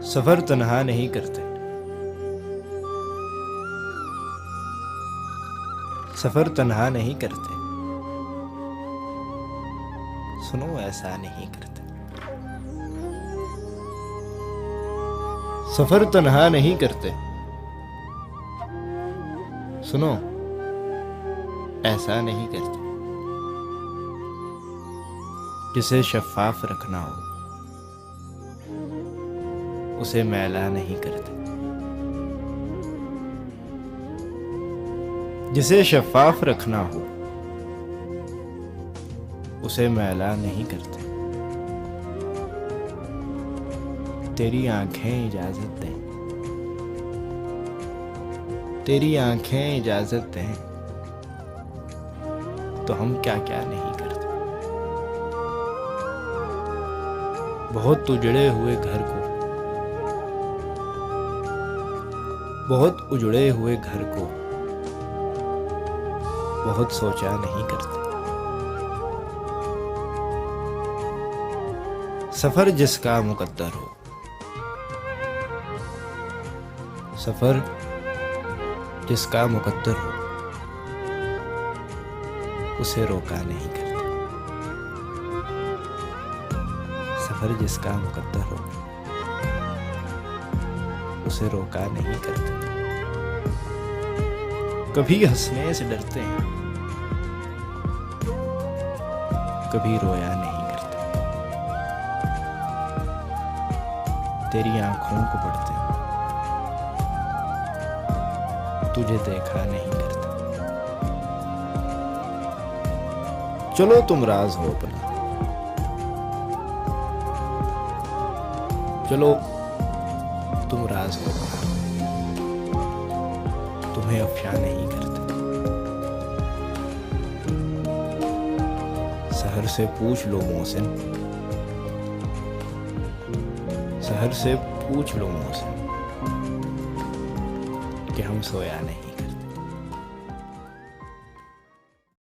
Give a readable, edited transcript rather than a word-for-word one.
सफर तन्हा नहीं करते, सफर तन्हा नहीं करते, सुनो ऐसा नहीं करते। सफर तन्हा नहीं करते, सुनो ऐसा नहीं करते। जिसे शफ़ाफ रखना हो उसे मैला नहीं करते, जिसे शफ़ाफ रखना हो उसे मैला नहीं करते। तेरी आंखें इजाजत दें, तेरी आंखें इजाजत दें तो हम क्या क्या नहीं करते। बहुत उजड़े हुए घर को, बहुत उजड़े हुए घर को बहुत सोचा नहीं करते। सफर जिसका मुकद्दर हो, सफर जिसका मुकद्दर हो उसे रोका नहीं करते। सफर जिसका मुकद्दर हो उसे रोका नहीं करते। कभी हंसने से डरते हैं, कभी रोया नहीं करते। तेरी आंखों को पढ़ते हैं, तुझे देखा नहीं करते। चलो तुम राज हो अपना, चलो तुम राज हो अपना, तुम्हें अफ़शा नहीं करते। सहर से पूछ लो मोहसिन, सहर से पूछ लो मोहसिन कि हम सोया नहीं।